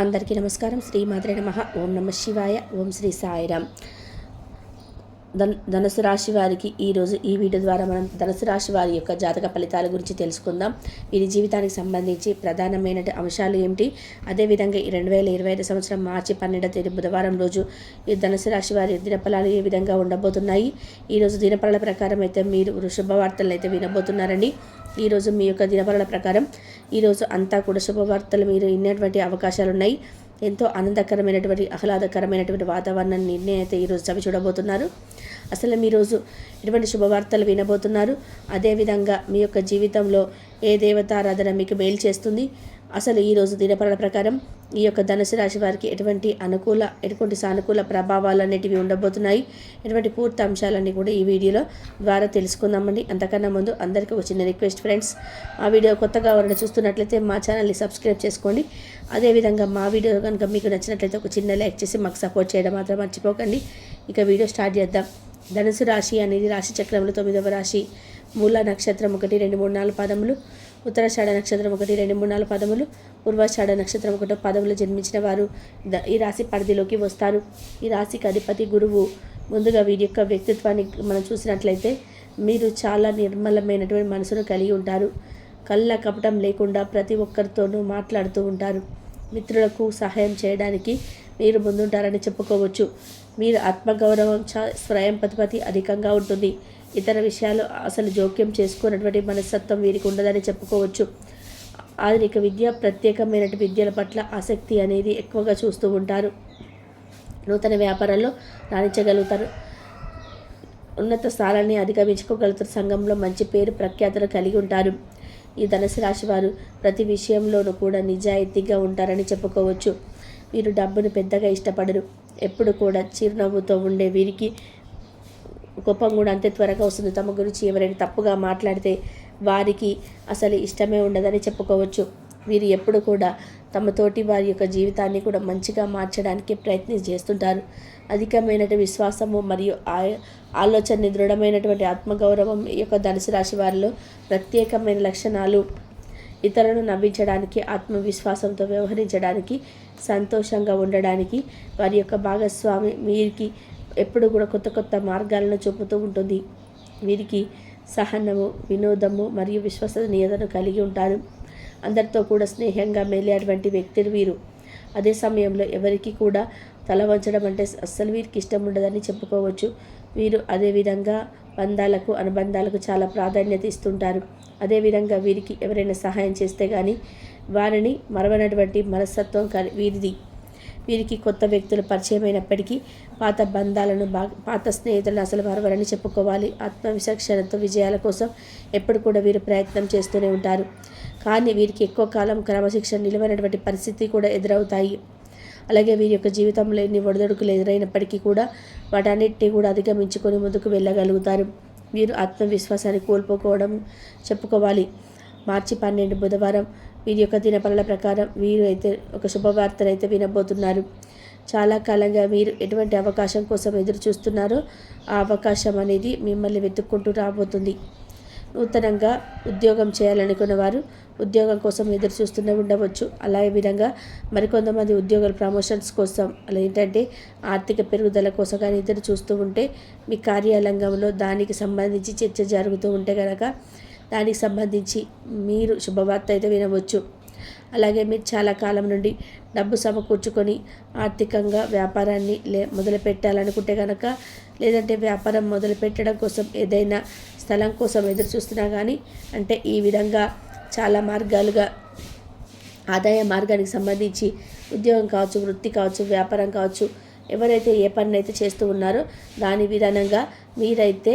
అందరికీ నమస్కారం. శ్రీ మాత్రే నమః. ఓం నమః శివాయ. ఓం శ్రీ సాయిరామ్. ధనుసు రాశి వారికి ఈరోజు ఈ వీడియో ద్వారా మనం ధనుసు రాశి వారి యొక్క జాతక ఫలితాల గురించి తెలుసుకుందాం. వీరి జీవితానికి సంబంధించి ప్రధానమైన అంశాలు ఏమిటి, అదేవిధంగా 2025 సంవత్సరం మార్చి 12వ తేదీ బుధవారం రోజు ఈ ధనుసు రాశి వారి దినఫలాలు ఏ విధంగా ఉండబోతున్నాయి. ఈరోజు దినఫలాల ప్రకారం అయితే మీరు శుభవార్తలు అయితే వినబోతున్నారండి. ఈరోజు మీ యొక్క దినఫలాల ప్రకారం ఈరోజు అంతా కూడా శుభవార్తలు మీరు వినేటువంటి అవకాశాలు ఉన్నాయి. ఎంతో ఆనందకరమైనటువంటి ఆహ్లాదకరమైనటువంటి వాతావరణాన్ని అయితే ఈరోజు చవి చూడబోతున్నారు. అసలు మీ రోజు ఎటువంటి శుభవార్తలు వినబోతున్నారు, అదేవిధంగా మీ యొక్క జీవితంలో ఏ దేవతారాధన మీకు మేలు చేస్తుంది, అసలు ఈరోజు దినఫలాల ప్రకారం ఈ యొక్క ధనుసు రాశి వారికి ఎటువంటి సానుకూల ప్రభావాలు అనేటివి ఉండబోతున్నాయి, ఎటువంటి పూర్తి అంశాలన్నీ కూడా ఈ వీడియోలో ద్వారా తెలుసుకుందామండి. అంతకన్నా ముందు అందరికీ ఒక చిన్న రిక్వెస్ట్ ఫ్రెండ్స్, ఆ వీడియో కొత్తగా ఎవరైనా చూస్తున్నట్లయితే మా ఛానల్ని సబ్స్క్రైబ్ చేసుకోండి. అదేవిధంగా మా వీడియో కనుక మీకు నచ్చినట్లయితే ఒక చిన్న లైక్ చేసి మాకు సపోర్ట్ చేయడం మాత్రం మర్చిపోకండి. ఇక వీడియో స్టార్ట్ చేద్దాం. ధనుసు రాశి అనేది రాశి చక్రంలో 9వ రాశి. మూల నక్షత్రం 1, 2, 3, 4 పదములు, ఉత్తరాషాఢ నక్షత్రం 1, 2, 3, 4 పదములు, పూర్వాషాఢ నక్షత్రం 1 పదములు జన్మించిన వారు ఈ రాశి పరిధిలోకి వస్తారు. ఈ రాశికి అధిపతి గురువు. ముందుగా వీరి యొక్క వ్యక్తిత్వాన్ని మనం చూసినట్లయితే మీరు చాలా నిర్మలమైనటువంటి మనసును కలిగి ఉంటారు. కళ్ళ కపటం లేకుండా ప్రతి ఒక్కరితోనూ మాట్లాడుతూ ఉంటారు. మిత్రులకు సహాయం చేయడానికి మీరు ముందుంటారని చెప్పుకోవచ్చు. మీరు ఆత్మగౌరవం, స్వయం ప్రతిపత్తి అధికంగా ఉంటుంది. ఇతర విషయాలు అసలు జోక్యం చేసుకున్నటువంటి మనస్తత్వం వీరికి ఉండదని చెప్పుకోవచ్చు. ఆధునిక విద్య, ప్రత్యేకమైన విద్యల పట్ల ఆసక్తి అనేది ఎక్కువగా చూస్తూ ఉంటారు. నూతన వ్యాపారాల్లో రాణించగలుగుతారు. ఉన్నత స్థానాన్ని అధిగమించుకోగలుగుతారు. సంఘంలో మంచి పేరు ప్రఖ్యాతులు కలిగి ఉంటారు. ఈ ధనుసు రాశి వారు ప్రతి విషయంలోనూ కూడా నిజాయితీగా ఉంటారని చెప్పుకోవచ్చు. వీరు డబ్బును పెద్దగా ఇష్టపడరు. ఎప్పుడు కూడా చిరునవ్వుతో ఉండే వీరికి కోపం కూడా అంతే త్వరగా వస్తుంది. తమ గురించి ఎవరైనా తప్పుగా మాట్లాడితే వారికి అసలు ఇష్టమే ఉండదని చెప్పుకోవచ్చు. వీరు ఎప్పుడు కూడా తమ తోటి వారి యొక్క జీవితాన్ని కూడా మంచిగా మార్చడానికి ప్రయత్నం చేస్తుంటారు. అధికమైనటువంటి విశ్వాసము మరియు ఆలోచన, దృఢమైనటువంటి ఆత్మగౌరవం ఈ యొక్క ధనుసు రాశి వారిలో ప్రత్యేకమైన లక్షణాలు. ఇతరులను నవ్వించడానికి, ఆత్మవిశ్వాసంతో వ్యవహరించడానికి, సంతోషంగా ఉండడానికి వారి యొక్క భాగస్వామి వీరికి ఎప్పుడు కూడా కొత్త కొత్త మార్గాలను చూపుతూ ఉంటుంది. వీరికి సహనము, వినోదము మరియు విశ్వసనీయతను కలిగి ఉంటారు. అందరితో కూడా స్నేహంగా మెలిచేటువంటి వ్యక్తులు వీరు. అదే సమయంలో ఎవరికి కూడా తల వంచడం అంటే అస్సలు వీరికి ఇష్టం ఉండదని చెప్పుకోవచ్చు. వీరు అదేవిధంగా బంధాలకు, అనుబంధాలకు చాలా ప్రాధాన్యత ఇస్తుంటారు. అదేవిధంగా వీరికి ఎవరైనా సహాయం చేస్తే కానీ వారిని మరవనటువంటి మనస్తత్వం వీరిది. వీరికి కొత్త వ్యక్తులు పరిచయమైనప్పటికీ పాత బంధాలను, పాత స్నేహితులను అసలు మరవరని చెప్పుకోవాలి. ఆత్మవిచక్షణతో విజయాల కోసం ఎప్పుడు కూడా వీరు ప్రయత్నం చేస్తూనే ఉంటారు. కానీ వీరికి ఎక్కువ కాలం క్రమశిక్షణ నిలవైనటువంటి పరిస్థితి కూడా ఎదురవుతాయి. అలాగే వీరి యొక్క జీవితంలో ఎన్ని ఒడిదొడుకులు ఎదురైనప్పటికీ కూడా వాటన్నిటిని కూడా అధిగమించుకొని ముందుకు వెళ్ళగలుగుతారు. వీరు ఆత్మవిశ్వాసాన్ని కోల్పోకోవడం చెప్పుకోవాలి. మార్చి 12 బుధవారం వీరి యొక్క దినఫలాల ప్రకారం వీరు అయితే ఒక శుభవార్తను అయితే వినబోతున్నారు. చాలా కాలంగా మీరు ఎటువంటి అవకాశం కోసం ఎదురు చూస్తున్నారో ఆ అవకాశం అనేది మిమ్మల్ని వెతుక్కుంటూ రాబోతుంది. నూతనంగా ఉద్యోగం చేయాలనుకున్న వారు ఉద్యోగం కోసం ఎదురు చూస్తూనే ఉండవచ్చు. అలాగే విధంగా మరికొంతమంది ఉద్యోగాల ప్రమోషన్స్ కోసం, అలా ఏంటంటే ఆర్థిక పెరుగుదల కోసం కానీ ఎదురు చూస్తూ ఉంటే మీ కార్యాలయంలో దానికి సంబంధించి చర్చ జరుగుతూ ఉంటే కనుక దానికి సంబంధించి మీరు శుభవార్త అయితే వినవచ్చు. అలాగే మీరు చాలా కాలం నుండి డబ్బు సమకూర్చుకొని ఆర్థికంగా వ్యాపారాన్ని మొదలు పెట్టాలనుకుంటే కనుక, లేదంటే వ్యాపారం మొదలు పెట్టడం కోసం ఏదైనా స్థలం కోసం ఎదురు చూస్తున్నా కానీ, అంటే ఈ విధంగా చాలా మార్గాలుగా ఆదాయ మార్గానికి సంబంధించి ఉద్యోగం కావచ్చు, వృత్తి కావచ్చు, వ్యాపారం కావచ్చు, ఎవరైతే ఏ పని అయితే చేస్తూ ఉన్నారో దాని విధానంగా మీరైతే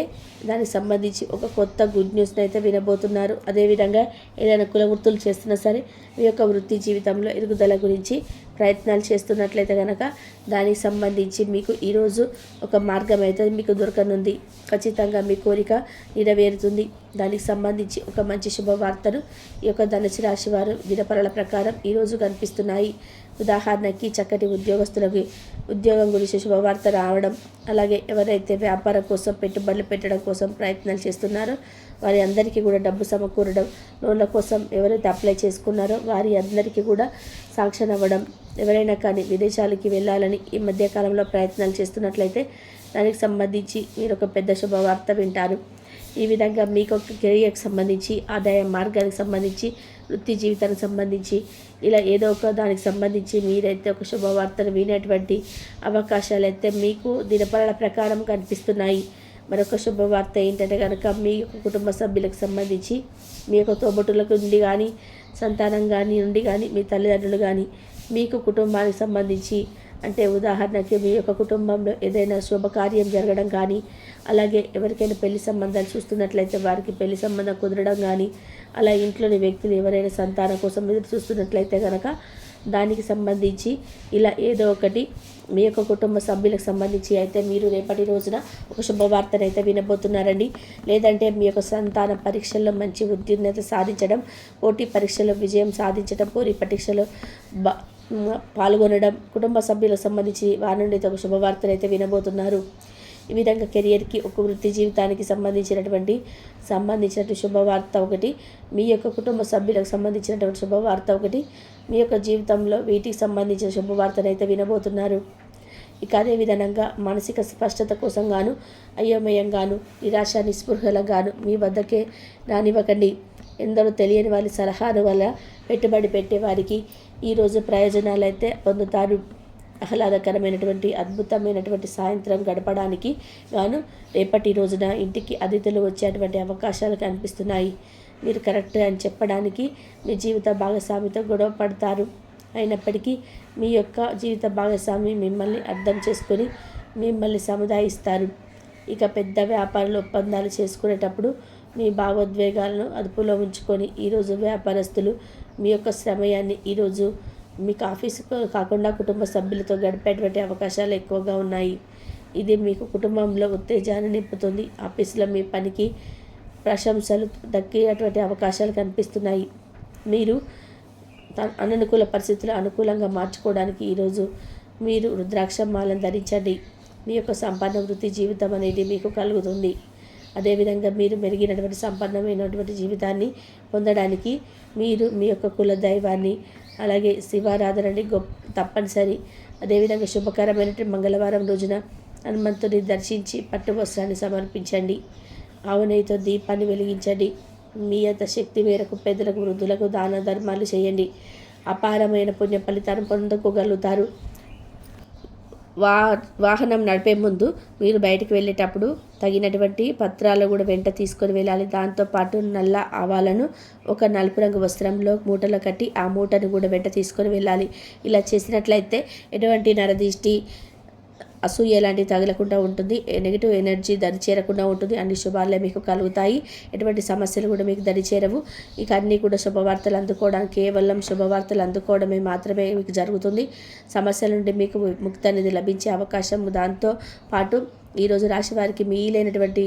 దానికి సంబంధించి ఒక కొత్త గుడ్ న్యూస్ని అయితే వినబోతున్నారు. అదేవిధంగా ఏదైనా కుల వృత్తులు చేస్తున్నా సరే మీ యొక్క వృత్తి జీవితంలో ఎదుగుదల గురించి ప్రయత్నాలు చేస్తున్నట్లయితే కనుక దానికి సంబంధించి మీకు ఈరోజు ఒక మార్గం అయితే మీకు దొరకనుంది. ఖచ్చితంగా మీ కోరిక నెరవేరుతుంది. దానికి సంబంధించి ఒక మంచి శుభవార్తను ఈ యొక్క ధనుసు రాశి వారు దినఫలాల ప్రకారం ఈరోజు కనిపిస్తున్నాయి. ఉదాహరణకి చక్కటి ఉద్యోగస్తులకి ఉద్యోగం గురించి శుభవార్త రావడం, అలాగే ఎవరైతే వ్యాపారం కోసం పెట్టుబడులు పెట్టడం కోసం ప్రయత్నాలు చేస్తున్నారో వారి అందరికీ కూడా డబ్బు సమకూరడం, లోన్ల కోసం ఎవరైతే అప్లై చేసుకున్నారో వారి అందరికీ కూడా శాంక్షన్ అవ్వడం, ఎవరైనా కానీ విదేశాలకి వెళ్ళాలని ఈ మధ్యకాలంలో ప్రయత్నాలు చేస్తున్నట్లయితే దానికి సంబంధించి మీరు ఒక పెద్ద శుభవార్త వింటారు. ఈ విధంగా మీకు ఒక కెరియర్కి సంబంధించి, ఆదాయ మార్గానికి సంబంధించి, వృత్తి జీవితానికి సంబంధించి ఇలా ఏదో ఒక దానికి సంబంధించి మీరైతే ఒక శుభవార్తను వినేటువంటి అవకాశాలు అయితే మీకు దినపరాల ప్రకారం కనిపిస్తున్నాయి. మరొక శుభవార్త ఏంటంటే కనుక మీ యొక్క కుటుంబ సభ్యులకు సంబంధించి మీ యొక్క తోబుట్టులకు నుండి కానీ, సంతానం కానీ నుండి కానీ, మీ తల్లిదండ్రులు కానీ మీకు కుటుంబానికి సంబంధించి అంటే ఉదాహరణకి మీ యొక్క కుటుంబంలో ఏదైనా శుభకార్యం జరగడం కానీ, అలాగే ఎవరికైనా పెళ్లి సంబంధాలు చూస్తున్నట్లయితే వారికి పెళ్లి సంబంధం కుదరడం కానీ, అలా ఇంట్లోని వ్యక్తులు ఎవరైనా సంతానం కోసం ఎదురు చూస్తున్నట్లయితే కనుక దానికి సంబంధించి ఇలా ఏదో ఒకటి మీ యొక్క కుటుంబ సభ్యులకు సంబంధించి అయితే మీరు రేపటి రోజున ఒక శుభవార్తను అయితే వినబోతున్నారండి. లేదంటే మీ యొక్క సంతాన పరీక్షల్లో మంచి ఉత్తీర్ణత సాధించడం, పోటీ పరీక్షలో విజయం సాధించడం, పోటీ పరీక్షలో పాల్గొనడం, కుటుంబ సభ్యులకు సంబంధించి వారి నుండి ఒక శుభవార్తను అయితే వినబోతున్నారు. ఈ విధంగా కెరియర్కి, ఒక వృత్తి జీవితానికి సంబంధించినటువంటి శుభవార్త ఒకటి, మీ యొక్క కుటుంబ సభ్యులకు సంబంధించినటువంటి శుభవార్త ఒకటి, మీ యొక్క జీవితంలో వీటికి సంబంధించిన శుభవార్తను అయితే వినబోతున్నారు. ఇక అదే విధంగా మానసిక స్పష్టత కోసం గాను, అయోమయంగాను, నిరాశ నిస్పృహలకు గాను మీ వద్దకే రానివ్వకండి. ఎందరో తెలియని వారి సలహాల వల్ల పెట్టుబడి పెట్టే వారికి ఈరోజు ప్రయోజనాలు అయితే పొందుతారు. ఆహ్లాదకరమైనటువంటి అద్భుతమైనటువంటి సాయంత్రం గడపడానికి గాను రేపటి రోజున ఇంటికి అతిథులు వచ్చేటువంటి అవకాశాలు కనిపిస్తున్నాయి. మీరు కరెక్ట్ అని చెప్పడానికి మీ జీవిత భాగస్వామితో గొడవ పడతారు. అయినప్పటికీ మీ యొక్క జీవిత భాగస్వామి మిమ్మల్ని అర్థం చేసుకొని మిమ్మల్ని సముదాయిస్తారు. ఇక పెద్ద వ్యాపారాలు ఒప్పందాలు చేసుకునేటప్పుడు మీ భావోద్వేగాలను అదుపులో ఉంచుకొని ఈరోజు వ్యాపారస్తులు మీ యొక్క సమయాన్ని ఈరోజు మీకు ఆఫీసుకు కాకుండా కుటుంబ సభ్యులతో గడిపేటువంటి అవకాశాలు ఎక్కువగా ఉన్నాయి. ఇది మీకు కుటుంబంలో ఉత్తేజాన్ని నింపుతుంది. ఆఫీసులో మీ పనికి ప్రశంసలు దక్కేటువంటి అవకాశాలు కనిపిస్తున్నాయి. మీరు అననుకూల పరిస్థితులు అనుకూలంగా మార్చుకోవడానికి ఈరోజు మీరు రుద్రాక్ష మాలను ధరించండి. మీ యొక్క సంపన్న వృత్తి జీవితం అనేది మీకు కలుగుతుంది. అదేవిధంగా మీరు మెరుగినటువంటి సంపన్నమైనటువంటి జీవితాన్ని పొందడానికి మీరు మీ యొక్క కుల దైవాన్ని, అలాగే శివారాధనని తప్పనిసరి. అదేవిధంగా శుభకరమైనటువంటి మంగళవారం రోజున హనుమంతుని దర్శించి పట్టు వస్త్రాన్ని సమర్పించండి. ఆవు నెయ్యితో దీపాన్ని వెలిగించండి. మీ యొక్క శక్తి మేరకు పేదలకు, వృద్ధులకు దాన ధర్మాలు చేయండి. అపారమైన పుణ్య ఫలితాన్ని పొందుకోగలుగుతారు. వాహనం నడిపే ముందు మీరు బయటకు వెళ్ళేటప్పుడు తగినటువంటి పత్రాలు కూడా వెంట తీసుకొని వెళ్ళాలి. దాంతోపాటు నల్ల ఆవాలను ఒక నలుపు రంగు వస్త్రంలో మూటలో కట్టి ఆ మూటను కూడా వెంట తీసుకొని వెళ్ళాలి. ఇలా చేసినట్లయితే ఎటువంటి నరదిష్టి, అసూయ లాంటివి తగలకుండా ఉంటుంది. నెగిటివ్ ఎనర్జీ దరి చేరకుండా ఉంటుంది. అన్ని శుభాలే మీకు కలుగుతాయి. ఎటువంటి సమస్యలు కూడా మీకు దరి చేరవు. ఇక అన్నీ కూడా శుభవార్తలు అందుకోవడానికి, కేవలం శుభవార్తలు అందుకోవడమే మాత్రమే మీకు జరుగుతుంది. సమస్యల నుండి మీకు ముక్తి అనేది లభించే అవకాశం. దాంతో పాటు ఈరోజు రాశి వారికి మీలైనటువంటి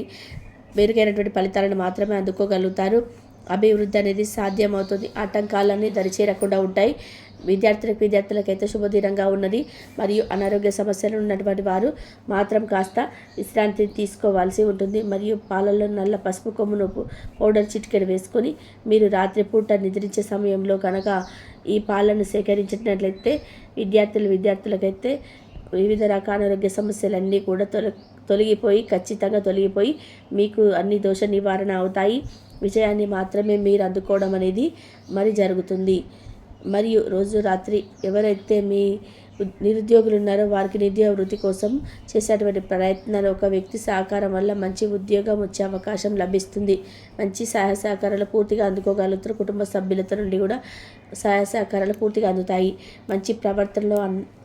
మెరుగైనటువంటి ఫలితాలను మాత్రమే అందుకోగలుగుతారు. అభివృద్ధి అనేది సాధ్యమవుతుంది. ఆటంకాలన్నీ దరిచేరకుండా ఉంటాయి. విద్యార్థులకైతే శుభదినంగా ఉన్నది. మరియు అనారోగ్య సమస్యలు ఉన్నటువంటి వారు మాత్రం కాస్త విశ్రాంతి తీసుకోవాల్సి ఉంటుంది. మరియు పాలల్లో నల్ల పసుపు కొమ్మును పౌడర్ చిటికెడు వేసుకొని మీరు రాత్రిపూట నిద్రించే సమయంలో కనుక ఈ పాలను సేకరించినట్లయితే విద్యార్థులకైతే వివిధ రకాల ఆరోగ్య సమస్యలన్నీ కూడా ఖచ్చితంగా తొలగిపోయి మీకు అన్ని దోష నివారణ అవుతాయి. విజయాన్ని మాత్రమే మీరు అందుకోవడం అనేది జరుగుతుంది. మరియు రోజు రాత్రి ఎవరైతే మీ నిరుద్యోగులు ఉన్నారో వారికి నిరుద్యోగ వృత్తి కోసం చేసేటువంటి ప్రయత్నాలు ఒక వ్యక్తి సహకారం వల్ల మంచి ఉద్యోగం వచ్చే అవకాశం లభిస్తుంది. మంచి సహాయ సహకారాలు పూర్తిగా అందుకోగలుగుతారు. కుటుంబ సభ్యులతో నుండి కూడా సహాయ సహకారాలు పూర్తిగా అందుతాయి. మంచి ప్రవర్తనలో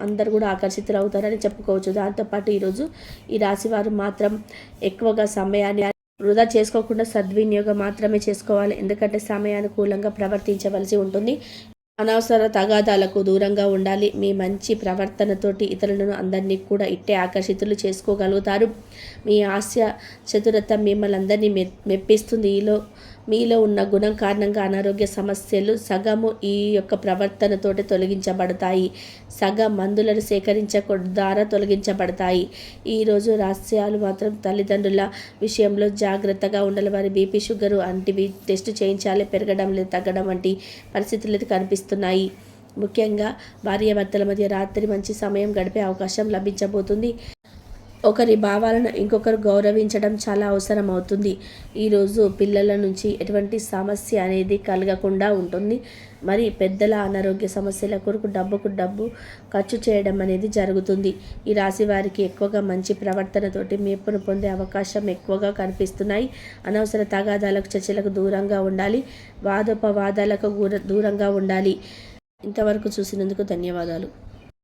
అందరూ కూడా ఆకర్షితులు అవుతారని చెప్పుకోవచ్చు. దాంతోపాటు ఈరోజు ఈ రాశి వారు మాత్రం ఎక్కువగా సమయాన్ని వృధా చేసుకోకుండా సద్వినియోగం మాత్రమే చేసుకోవాలి. ఎందుకంటే సమయానుకూలంగా ప్రవర్తించవలసి ఉంటుంది. అనవసర తగాదాలకు దూరంగా ఉండాలి. మీ మంచి ప్రవర్తనతోటి ఇతరులను అందరినీ కూడా ఇట్టే ఆకర్షితులు చేసుకోగలుగుతారు. మీ హాస్య చతురత మిమ్మల్ని అందరినీ మెప్పిస్తుంది. మీలో ఉన్న గుణం కారణంగా అనారోగ్య సమస్యలు సగము ఈ యొక్క ప్రవర్తనతోటి తొలగించబడతాయి. సగం మందులను ద్వారా తొలగించబడతాయి. ఈరోజు రహస్యాలు మాత్రం తల్లిదండ్రుల విషయంలో జాగ్రత్తగా ఉండాలి. వారి బీపీ, షుగరు వంటివి టెస్ట్ చేయించాలి. పెరగడం లేదు, తగ్గడం వంటి పరిస్థితులు కనిపిస్తున్నాయి. ముఖ్యంగా భార్యాభర్తల మధ్య రాత్రి మంచి సమయం గడిపే అవకాశం లభించబోతుంది. ఒకరి భావాలను ఇంకొకరు గౌరవించడం చాలా అవసరం అవుతుంది. ఈరోజు పిల్లల నుంచి ఎటువంటి సమస్య అనేది కలగకుండా ఉంటుంది. మరి పెద్దల అనారోగ్య సమస్యల కొరకు డబ్బు ఖర్చు చేయడం అనేది జరుగుతుంది. ఈ రాశి వారికి ఎక్కువగా మంచి ప్రవర్తనతోటి మెప్పును పొందే అవకాశం ఎక్కువగా కనిపిస్తున్నాయి. అనవసర తగాదాలకు చర్చలకు దూరంగా ఉండాలి. వాదోపవాదాలకు దూరంగా ఉండాలి. ఇంతవరకు చూసినందుకు ధన్యవాదాలు.